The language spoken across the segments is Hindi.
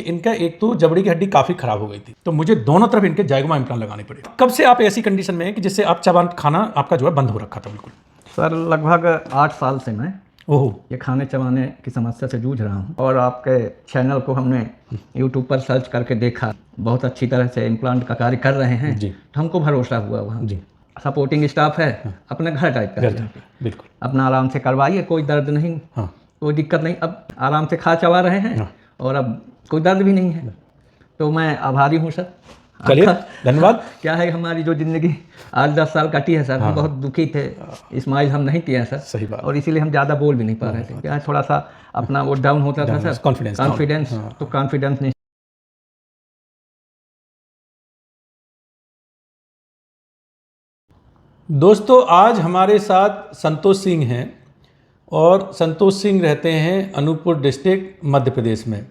इनका एक तो जबड़े की हड्डी काफ़ी खराब हो गई थी, तो मुझे दोनों तरफ इनके जायगोमा इम्प्लांट लगाने पड़े। कब से आप ऐसी कंडीशन में हैं कि जिससे आप चबान खाना आपका जो है बंद हो रखा था बिल्कुल? सर लगभग 8 साल से मैं ये खाने चबाने की समस्या से जूझ रहा हूँ, और आपके चैनल को हमने यूट्यूब पर सर्च करके देखा, बहुत अच्छी तरह से इम्प्लांट का कार्य कर रहे हैं जी। हमको भरोसा हुआ वहाँ जी, सपोर्टिंग स्टाफ है, अपने घर टाइप का बिल्कुल, अपना आराम से करवाइए, कोई दर्द नहीं, कोई दिक्कत नहीं, अब आराम से खा चबा रहे हैं और अब कोई दर्द भी नहीं है, तो मैं आभारी हूँ सर। चलिए धन्यवाद। क्या है हमारी जो ज़िंदगी 8-10 साल कटी है सर, हम बहुत दुखी थे, स्माइल हम नहीं किए हैं सर, सही बात, और इसीलिए हम ज़्यादा बोल भी नहीं पा रहे थे, क्या है थोड़ा सा अपना वो डाउन होता था सर, कॉन्फिडेंस तो कॉन्फिडेंस नहीं। दोस्तों आज हमारे साथ संतोष सिंह हैं, और संतोष सिंह रहते हैं अनूपपुर डिस्ट्रिक्ट मध्य प्रदेश में,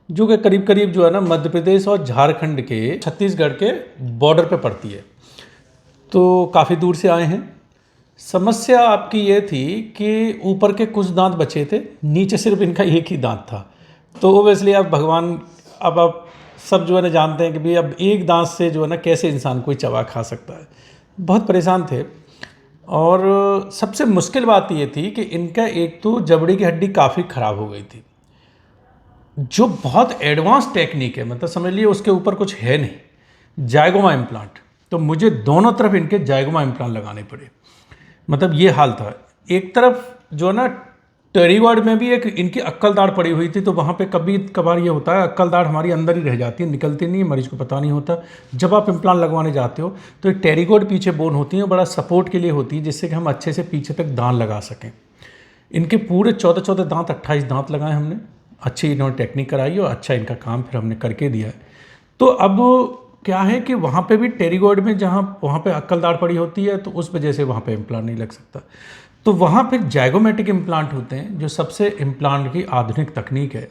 जो कि करीब करीब जो है ना मध्य प्रदेश और झारखंड के छत्तीसगढ़ के बॉर्डर पे पड़ती है, तो काफ़ी दूर से आए हैं। समस्या आपकी ये थी कि ऊपर के कुछ दांत बचे थे, नीचे सिर्फ इनका एक ही दांत था, तो ओबियसली अब भगवान, अब आप सब जो है ना जानते हैं कि भाई अब एक दांत से जो है ना कैसे इंसान कोई चबा खा सकता है। बहुत परेशान थे, और सबसे मुश्किल बात ये थी कि इनका एक तो जबड़े की हड्डी काफ़ी ख़राब हो गई थी, जो बहुत एडवांस टेक्निक है, मतलब समझ लिए उसके ऊपर कुछ है नहीं, जायगोमा इम्प्लांट, तो मुझे दोनों तरफ इनके जायगोमा इम्प्लांट लगाने पड़े। मतलब ये हाल था, एक तरफ जो है ना टेरीगॉइड में भी एक इनकी अक्कल दाढ़ पड़ी हुई थी, तो वहाँ पे कभी कभार ये होता है अक्कल दाढ़ हमारी अंदर ही रह जाती है, निकलती नहीं है, मरीज को पता नहीं होता। जब आप इम्प्लांट लगवाने जाते हो तो एक टेरीगॉइड पीछे बोन होती है, बड़ा सपोर्ट के लिए होती है, जिससे कि हम अच्छे से पीछे तक दांत लगा सकें। इनके पूरे 14 दांत, 28 दांत लगाए हमने, अच्छी इन्होंने टेक्निक कराई और अच्छा इनका काम फिर हमने करके दिया है। तो अब क्या है कि वहाँ पे भी टेरीगॉइड में जहाँ वहाँ पे अक्कल दाढ़ पड़ी होती है, तो उस वजह से वहाँ पे इम्प्लांट नहीं लग सकता, तो वहाँ फिर जायगोमेटिक इम्प्लांट होते हैं, जो सबसे इम्प्लांट की आधुनिक तकनीक है,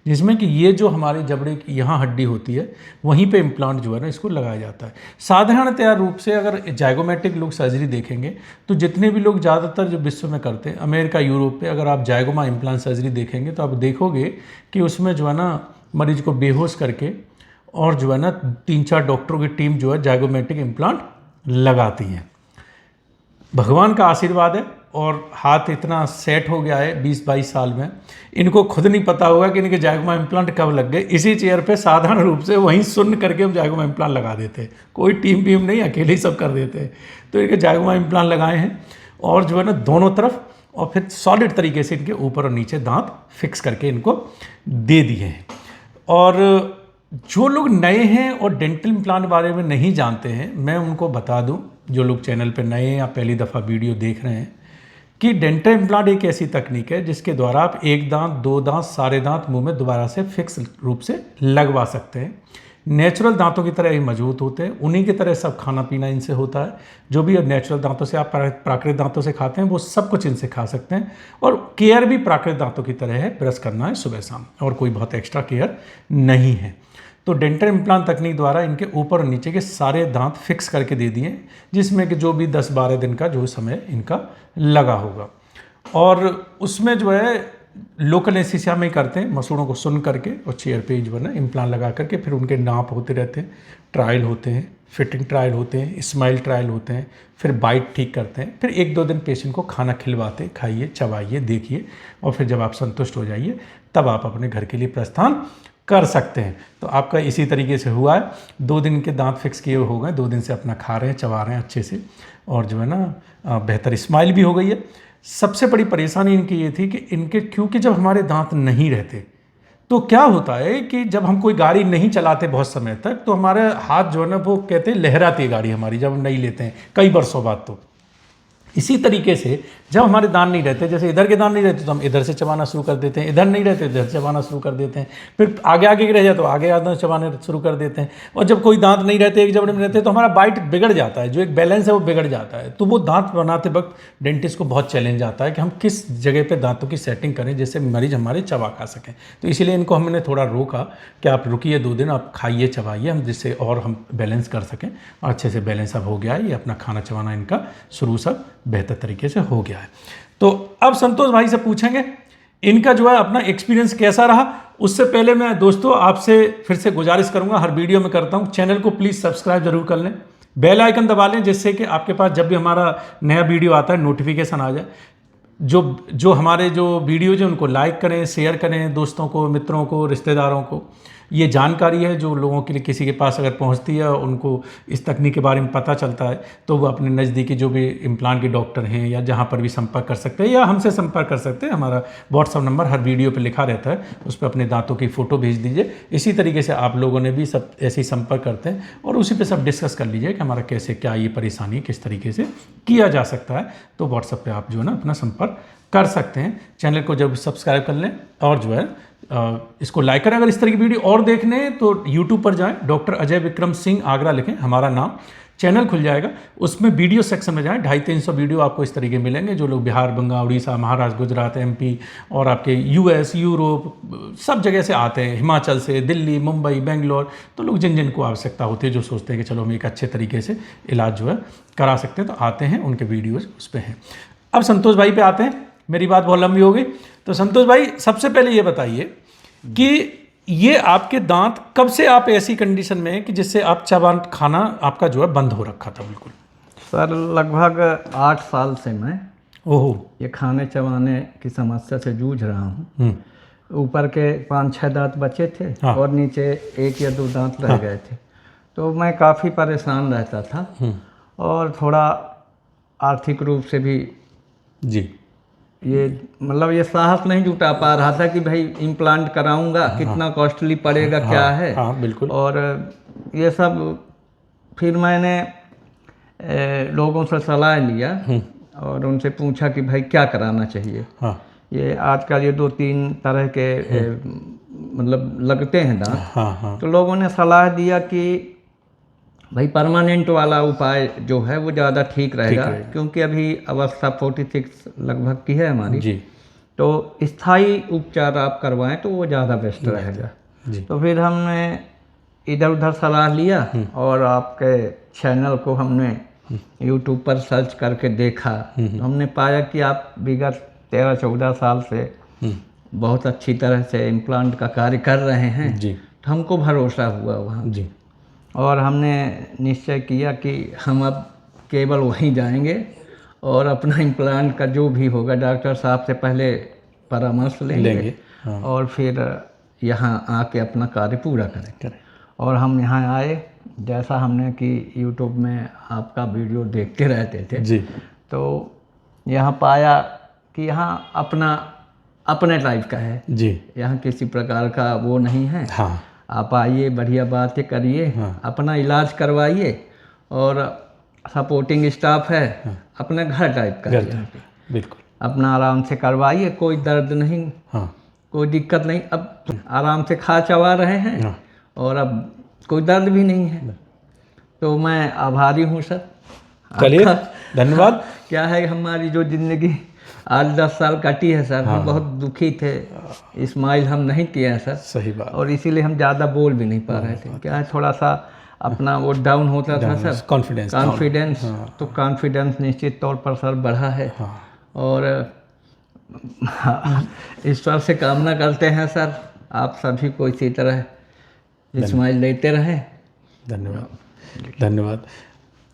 जिसमें कि ये जो हमारे जबड़े की यहाँ हड्डी होती है वहीं पे इम्प्लांट जो है ना इसको लगाया जाता है। साधारणतया रूप से अगर जायगोमेटिक लोग सर्जरी देखेंगे तो जितने भी लोग ज़्यादातर जो विश्व में करते हैं, अमेरिका यूरोप पे अगर आप जायगोमा इम्प्लांट सर्जरी देखेंगे तो आप देखोगे कि उसमें जो है ना मरीज को बेहोश करके और जो है ना 3-4 डॉक्टरों की टीम जो है जायगोमेटिक इम्प्लांट लगाती है। भगवान का आशीर्वाद है, और हाथ इतना सेट हो गया है 20-22 साल में, इनको खुद नहीं पता होगा कि इनके जायगोमा इम्प्लांट कब लग गए। इसी चेयर पे साधारण रूप से वहीं सुन्न करके हम जायगोमा इम्प्लांट लगा देते हैं, कोई टीम वीम नहीं, अकेले ही सब कर देते हैं। तो इनके जायगोमा इम्प्लांट लगाए हैं, और जो है ना दोनों तरफ, और फिर सॉलिड तरीके से इनके ऊपर और नीचे दांत फिक्स करके इनको दे दिए हैं। और जो लोग नए हैं और डेंटल इम्प्लांट बारे में नहीं जानते हैं, मैं उनको बता दूं, जो लोग चैनल पे नए हैं या पहली दफ़ा वीडियो देख रहे हैं, कि डेंटल इम्प्लांट एक ऐसी तकनीक है जिसके द्वारा आप एक दांत, 2 दांत, सारे दांत मुंह में दोबारा से फिक्स रूप से लगवा सकते हैं। नेचुरल दांतों की तरह ही मजबूत होते हैं, उन्हीं की तरह सब खाना पीना इनसे होता है। जो भी नेचुरल दांतों से आप प्राकृतिक दांतों से खाते हैं वो सब कुछ इनसे खा सकते हैं, और केयर भी प्राकृतिक दांतों की तरह है, ब्रश करना है सुबह शाम, और कोई बहुत एक्स्ट्रा केयर नहीं है। तो डेंटल इम्प्लांट तकनीक द्वारा इनके ऊपर और नीचे के सारे दांत फिक्स करके दे दिए, जिसमें कि जो भी 10-12 दिन का जो समय इनका लगा होगा, और उसमें जो है लोकल एनेस्थीसिया में ही करते हैं, मसूड़ों को सुन करके और चेयर पे जो है ना इम्प्लांट लगा करके, फिर उनके नाप होते रहते हैं, ट्रायल होते हैं, फिटिंग ट्रायल होते हैं, स्माइल ट्रायल होते हैं, फिर बाइट ठीक करते हैं, फिर 1-2 दिन पेशेंट को खाना खिलवाते, खाइए, चबाइए, देखिए, और फिर जब आप संतुष्ट हो जाइए तब आप अपने घर के लिए प्रस्थान कर सकते हैं। तो आपका इसी तरीके से हुआ है, 2 दिन के दांत फिक्स किए हो गए, 2 दिन से अपना खा रहे हैं, चबा रहे हैं अच्छे से, और जो है ना बेहतर स्माइल भी हो गई है। सबसे बड़ी परेशानी इनकी ये थी कि इनके, क्योंकि जब हमारे दांत नहीं रहते तो क्या होता है कि जब हम कोई गाड़ी नहीं चलाते बहुत समय तक, तो हमारे हाथ जो है ना वो कहते हैं लहराती है गाड़ी हमारी, जब हम नहीं लेते हैं कई वर्षों बाद। तो इसी तरीके से जब हमारे दांत नहीं रहते, जैसे इधर के दांत नहीं रहते तो हम इधर से चबाना शुरू कर देते हैं, इधर नहीं रहते इधर से चबाना शुरू कर देते हैं, फिर आगे आगे रह जाए तो आगे आगे चबाने शुरू कर देते हैं। और जब कोई दांत नहीं रहते, एक जबड़े में रहते, तो हमारा बाइट बिगड़ जाता है, जो एक बैलेंस है वो बिगड़ जाता है। तो वो दांत बनाते वक्त डेंटिस्ट को बहुत चैलेंज आता है कि हम किस जगह पर दांतों की सेटिंग करें जिससे मरीज हमारे चबा खा सकें। तो इसीलिए इनको हमने थोड़ा रोका कि आप रुकिए 2 दिन, आप खाइए, चबाइए, हम जिससे और हम बैलेंस कर सकें। और अच्छे से बैलेंस अब हो गया है, ये अपना खाना चबाना इनका शुरू सब बेहतर तरीके से हो गया है। तो अब संतोष भाई से पूछेंगे इनका जो है अपना एक्सपीरियंस कैसा रहा, उससे पहले मैं दोस्तों आपसे फिर से गुजारिश करूंगा, हर वीडियो में करता हूं, चैनल को प्लीज़ सब्सक्राइब जरूर कर लें, बेल आइकन दबा लें, जिससे कि आपके पास जब भी हमारा नया वीडियो आता है नोटिफिकेशन आ जाए। जो हमारे जो वीडियोज हैं उनको लाइक करें, शेयर करें दोस्तों को, मित्रों को, रिश्तेदारों को। ये जानकारी है जो लोगों के लिए, किसी के पास अगर पहुंचती है, उनको इस तकनीक के बारे में पता चलता है, तो वो अपने नज़दीकी जो भी इम्प्लांट के डॉक्टर हैं या जहां पर भी संपर्क कर सकते हैं, या हमसे संपर्क कर सकते हैं। हमारा व्हाट्सअप नंबर हर वीडियो पे लिखा रहता है, उस पर अपने दांतों की फ़ोटो भेज दीजिए। इसी तरीके से आप लोगों ने भी सब ऐसे ही संपर्क करते हैं और उसी पर सब डिस्कस कर लीजिए कि हमारा कैसे, क्या ये परेशानी किस तरीके से किया जा सकता है। तो व्हाट्सअप पर आप जो है ना अपना संपर्क कर सकते हैं। चैनल को जब सब्सक्राइब कर लें और जो है इसको लाइक करें। अगर इस तरह की वीडियो और देखने हैं तो यूट्यूब पर जाएं, डॉक्टर अजय विक्रम सिंह आगरा लिखें, हमारा नाम, चैनल खुल जाएगा। उसमें वीडियो सेक्शन में जाएं, 250-300 वीडियो आपको इस तरीके मिलेंगे। जो लोग बिहार, बंगाल, उड़ीसा, महाराष्ट्र, गुजरात, MP और आपके US, यूरोप सब जगह से आते हैं, हिमाचल से, दिल्ली, मुंबई, बेंगलोर। तो लोग जिनको आवश्यकता होती है, जो सोचते हैं कि चलो हम एक अच्छे तरीके से इलाज जो है करा सकते हैं, तो आते हैं, उनके वीडियोज़ उस पर हैं। अब संतोष भाई पे आते हैं, मेरी बात बहुत लंबी हो गई। तो संतोष भाई सबसे पहले ये बताइए कि ये आपके दांत कब से आप ऐसी कंडीशन में हैं कि जिससे आप चबान खाना आपका जो है बंद हो रखा था बिल्कुल? सर लगभग 8 साल से मैं ये खाने चबाने की समस्या से जूझ रहा हूँ। ऊपर के 5-6 दांत बचे थे। हाँ। और नीचे 1 या 2 दांत रह गए थे। तो मैं काफ़ी परेशान रहता था और थोड़ा आर्थिक रूप से भी जी ये मतलब ये साहस नहीं जुटा पा रहा था कि भाई इम्प्लांट कराऊंगा, कितना कॉस्टली पड़ेगा, क्या है। हाँ, बिल्कुल। और ये सब फिर मैंने लोगों से सलाह लिया और उनसे पूछा कि भाई क्या कराना चाहिए। हाँ। ये आजकल ये 2-3 तरह के मतलब लगते हैं दांत। हाँ। तो लोगों ने सलाह दिया कि भाई परमानेंट वाला उपाय जो है वो ज़्यादा ठीक रहेगा, क्योंकि अभी अवस्था 46 लगभग की है हमारी जी। तो स्थायी उपचार आप करवाएं तो वो ज़्यादा बेस्ट रहेगा जी। तो फिर हमने इधर उधर सलाह लिया और आपके चैनल को हमने YouTube पर सर्च करके देखा। तो हमने पाया कि आप विगत 13-14 साल से बहुत अच्छी तरह से इम्प्लांट का कार्य कर रहे हैं जी। तो हमको भरोसा हुआ वहाँ जी। और हमने निश्चय किया कि हम अब केवल वहीं जाएंगे और अपना इम्प्लांट का जो भी होगा डॉक्टर साहब से पहले परामर्श लेंगे। हाँ। और फिर यहाँ आके अपना कार्य पूरा करें। और हम यहाँ आए, जैसा हमने कि YouTube में आपका वीडियो देखते रहते थे जी। तो यहाँ पाया कि यहाँ अपने टाइप का है जी। यहाँ किसी प्रकार का वो नहीं है। हाँ। आप आइए, बढ़िया बातें करिए। हाँ। अपना इलाज करवाइए और सपोर्टिंग स्टाफ है। हाँ। अपने घर टाइप का है, बिल्कुल अपना आराम से करवाइए, कोई दर्द नहीं। हाँ। कोई दिक्कत नहीं, अब आराम से खा चबा रहे हैं। हाँ। और अब कोई दर्द भी नहीं है। तो मैं आभारी हूँ सर। चलिए धन्यवाद। क्या है हमारी जो ज़िंदगी 8-10 साल कटी है सर। हाँ। हम बहुत दुखी थे, स्माइल हम नहीं किए हैं सर। सही बात। और इसीलिए हम ज़्यादा बोल भी नहीं पा रहे थे। क्या है थोड़ा सा अपना वो डाउन होता था सर, कॉन्फिडेंस। हाँ। तो कॉन्फिडेंस निश्चित तौर पर सर बढ़ा है। हाँ। और ईश्वर से कामना करते हैं सर आप सभी को इसी तरह स्माइल देते रहें। धन्यवाद धन्यवाद।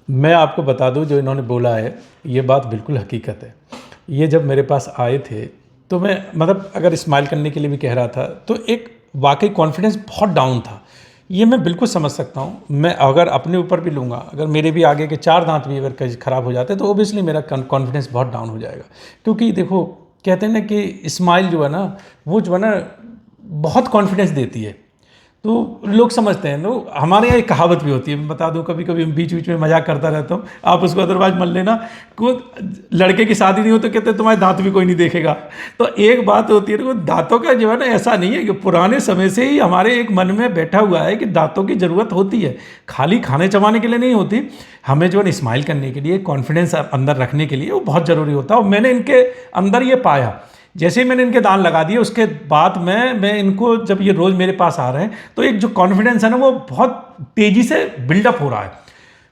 मैं आपको बता दूं, जो इन्होंने बोला है ये बात बिल्कुल हकीकत है। ये जब मेरे पास आए थे तो मैं मतलब अगर स्माइल करने के लिए भी कह रहा था तो एक वाकई कॉन्फिडेंस बहुत डाउन था। ये मैं बिल्कुल समझ सकता हूँ। मैं अगर अपने ऊपर भी लूँगा, अगर मेरे भी आगे के 4 दांत भी अगर ख़राब हो जाते तो ओबियसली मेरा कॉन्फिडेंस बहुत डाउन हो जाएगा। क्योंकि देखो कहते हैं ना कि स्माइल जो है ना वो जो है ना बहुत कॉन्फिडेंस देती है। तो लोग समझते हैं। तो हमारे यहाँ एक कहावत भी होती है, मैं बता दूं, कभी कभी बीच बीच में मजाक करता रहता हूँ, आप उसको अदरवाइज मान लेना। को लड़के की शादी नहीं हो तो कहते तुम्हारे दांत भी कोई नहीं देखेगा। तो एक बात होती है तो दांतों का जो है ना ऐसा नहीं है कि पुराने समय से ही हमारे एक मन में बैठा हुआ है कि दांतों की ज़रूरत होती है, खाली खाने चबाने के लिए नहीं होती। हमें जो है स्माइल करने के लिए, कॉन्फिडेंस अंदर रखने के लिए वो बहुत ज़रूरी होता है। और मैंने इनके अंदर ये पाया। जैसे ही मैंने इनके दांत लगा दिए उसके बाद मैं इनको जब ये रोज़ मेरे पास आ रहे हैं तो एक जो कॉन्फिडेंस है ना वो बहुत तेज़ी से बिल्डअप हो रहा है।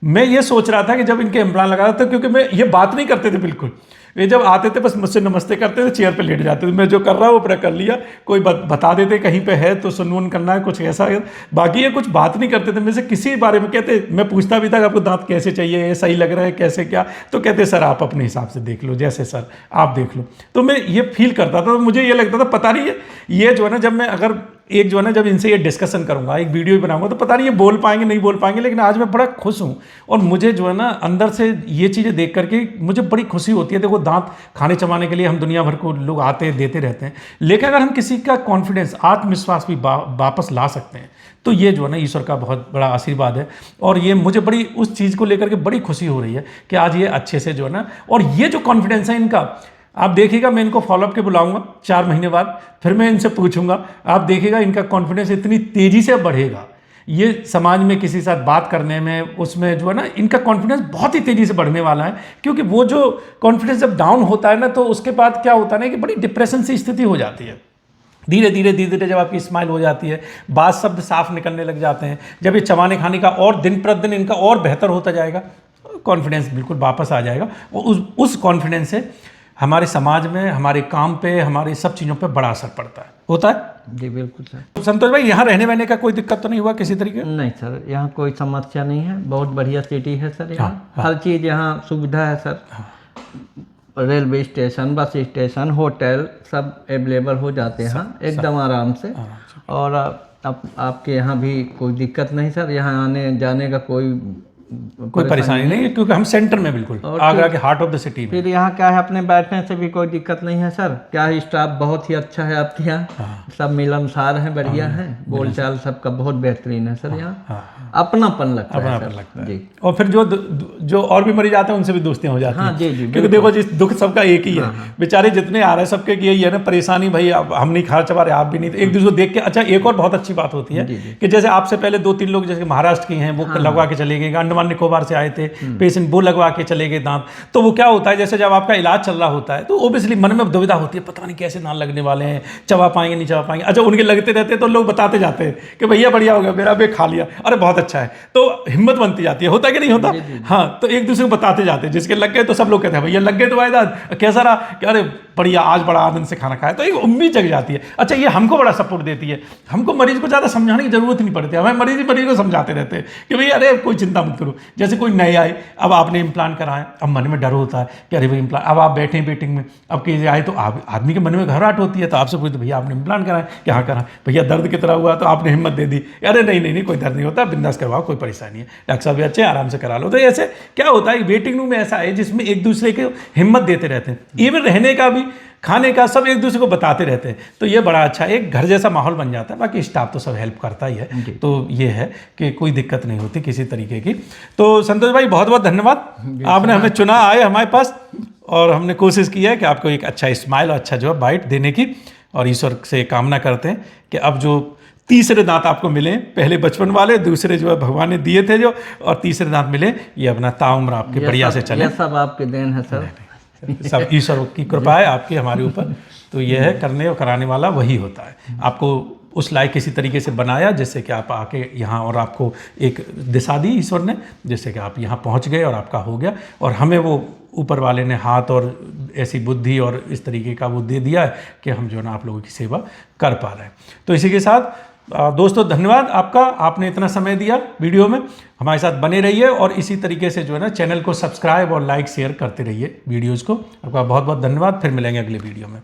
मैं ये सोच रहा था कि जब इनके इम्प्लांट लगा था, क्योंकि मैं ये बात नहीं करते थे बिल्कुल, ये जब आते थे बस मुझसे नमस्ते करते थे, चेयर पे लेट जाते थे, मैं जो कर रहा हूँ वो पूरा कर लिया, कोई बता देते कहीं पे है तो सुनवन करना है कुछ ऐसा, बाकी ये कुछ बात नहीं करते थे मेरे से किसी बारे में। कहते मैं पूछता भी था आपको दांत कैसे चाहिए, ये सही लग रहा है कैसे क्या, तो कहते सर आप अपने हिसाब से देख लो, जैसे सर आप देख लो। तो मैं ये फील करता था, तो मुझे ये लगता था पता नहीं ये जो है ना, जब मैं अगर एक जो है ना जब इनसे ये डिस्कशन करूंगा, एक वीडियो भी बनाऊंगा, तो पता नहीं ये बोल पाएंगे नहीं बोल पाएंगे, लेकिन आज मैं बड़ा खुश हूँ और मुझे जो है ना अंदर से ये चीज़ें देख करके मुझे बड़ी खुशी होती है। देखो दांत खाने चबाने के लिए हम दुनिया भर को लोग आते हैं देते रहते हैं, लेकिन अगर हम किसी का कॉन्फिडेंस आत्मविश्वास भी वापस ला सकते हैं तो ये जो है ना ईश्वर का बहुत बड़ा आशीर्वाद है। और ये मुझे बड़ी उस चीज़ को लेकर के बड़ी खुशी हो रही है कि आज ये अच्छे से जो है ना, और ये जो कॉन्फिडेंस है इनका, आप देखिएगा मैं इनको फॉलोअप के बुलाऊंगा 4 महीने बाद, फिर मैं इनसे पूछूंगा, आप देखिएगा इनका कॉन्फिडेंस इतनी तेज़ी से बढ़ेगा, ये समाज में किसी साथ बात करने में उसमें जो है ना इनका कॉन्फिडेंस बहुत ही तेज़ी से बढ़ने वाला है। क्योंकि वो जो कॉन्फिडेंस जब डाउन होता है ना, तो उसके बाद क्या होता है ना कि बड़ी डिप्रेशन सी स्थिति हो जाती है। धीरे धीरे जब आपकी स्माइल हो जाती है, बात शब्द साफ निकलने लग जाते हैं, जब ये चबाने खाने का और दिन प्रतिदिन इनका और बेहतर होता जाएगा, कॉन्फिडेंस बिल्कुल वापस आ जाएगा। और उस कॉन्फिडेंस से हमारे समाज में, हमारे काम पे, हमारी सब चीज़ों पे बड़ा असर पड़ता है, होता है। जी बिल्कुल सर। तो संतोष भाई यहाँ रहने वहने का कोई दिक्कत तो नहीं हुआ किसी तरीके? नहीं सर, यहाँ कोई समस्या नहीं है, बहुत बढ़िया सिटी है सर। यहाँ हर चीज़ यहाँ सुविधा है sir. Railway station, bus station, hotel सब अवेलेबल हो जाते हैं एकदम आराम से। और अब आपके यहाँ भी कोई दिक्कत नहीं सर, यहाँ आने जाने का कोई परेशानी नहीं है, क्योंकि हम सेंटर में बिल्कुल आगरा के हार्ट ऑफ द सिटी में। फिर यहाँ क्या है, अपने बैठने से भी कोई दिक्कत नहीं है सर। क्या है, स्टाफ बहुत ही अच्छा है आपके यहाँ, सब मिलनसार हैं, बढ़िया हैं, बोलचाल सबका बहुत बेहतरीन है सर। यहाँ अपनापन लगता है जी। और फिर जो और भी मरीज आते हैं उनसे भी दोस्तियां हो जाती हैं। जी जी, क्योंकि देखो जिस दुख सबका एक ही है, बेचारे जितने आ रहे हैं सबके यही है ना परेशानी, भाई हम नहीं खा चबा रहे, आप भी नहीं, एक दूसरे को देख के। अच्छा एक और बहुत अच्छी बात होती है कि जैसे आपसे पहले 2-3 लोग जैसे महाराष्ट्र के हैं, वो लगवा के चले गए, अंडमान निकोबार से आए थे पेशेंट, वो लगवा के चले गए दांत। तो वो क्या होता है, जैसे जब आपका इलाज चल रहा होता है तो ओबियसली मन में दुविधा होती है, पता नहीं कैसे दांत लगने वाले हैं, चबा पाएंगे नहीं चबा पाएंगे। अच्छा उनके लगते रहते हैं तो लोग बताते जाते हैं कि भैया बढ़िया हो गया, मेरा भी खा लिया, अरे बहुत अच्छा है, तो हिम्मत बनती जाती है, होता है कि नहीं होता? हाँ, तो एक दूसरे को बताते जाते हैं, जिसके लग गए तो सब लोग कहते हैं भैया लग गए तो आए दांत, कैसा रहा, अरे बढ़िया, आज बड़ा आनंद से खाना खाया, तो एक उम्मीद जग जाती है। अच्छा ये हमको बड़ा सपोर्ट देती है, हमको मरीज को ज़्यादा समझाने की जरूरत नहीं पड़ती, हमें मरीज को समझाते रहते हैं कि भैया अरे कोई चिंता मत करो। जैसे कोई नए आए, अब आपने इम्प्लांट कराया, अब मन में डर होता है कि अरे भाई इम्प्लांट, अब आप बैठे वेटिंग में, अब किसी आए तो आदमी के मन में घबराहट होती है, तो आपसे पूछते भैया आपने इम्प्लांट कराया, क्या करा भैया, दर्द की तरह हुआ, तो आपने हिम्मत दे दी, अरे नहीं कोई दर्द नहीं होता, बिंदास करवाओ, कोई परेशानी नहीं है, डॉक्टर साहब भी अच्छे, आराम से करा लो। तो ऐसे क्या होता है, वेटिंग रूम में ऐसा है जिसमें एक दूसरे को हिम्मत देते रहते हैं, इवन रहने का भी, खाने का, सब एक दूसरे को बताते रहते हैं। तो ये बड़ा अच्छा एक घर जैसा माहौल बन जाता है। बाकी स्टाफ तो सब हेल्प करता ही है, तो ये है कि कोई दिक्कत नहीं होती किसी तरीके की। तो संतोष भाई बहुत बहुत धन्यवाद, आपने हमें चुना, आए हमारे पास, और हमने कोशिश की है कि आपको एक अच्छा स्माइल और अच्छा जो है बाइट देने की, और ईश्वर से कामना करते हैं कि अब जो तीसरे दांत आपको मिले, पहले बचपन वाले, दूसरे जो है भगवान ने दिए थे जो, और तीसरे दांत मिले, ये अपना ताउम्र आपके बढ़िया से चले। सब आपके देन है सर, सब ईश्वर की कृपा है आपकी हमारे ऊपर। तो यह है, करने और कराने वाला वही होता है। आपको उस लायक किसी तरीके से बनाया जिससे कि आप आके यहाँ, और आपको एक दिशा दी ईश्वर ने, जिससे कि आप यहाँ पहुँच गए और आपका हो गया। और हमें वो ऊपर वाले ने हाथ और ऐसी बुद्धि और इस तरीके का वो दे दिया है कि हम जो है ना आप लोगों की सेवा कर पा रहे हैं। तो इसी के साथ दोस्तों धन्यवाद आपका, आपने इतना समय दिया वीडियो में, हमारे साथ बने रहिए और इसी तरीके से जो है ना चैनल को सब्सक्राइब और लाइक शेयर करते रहिए वीडियोज़ को। आपका बहुत बहुत धन्यवाद, फिर मिलेंगे अगले वीडियो में।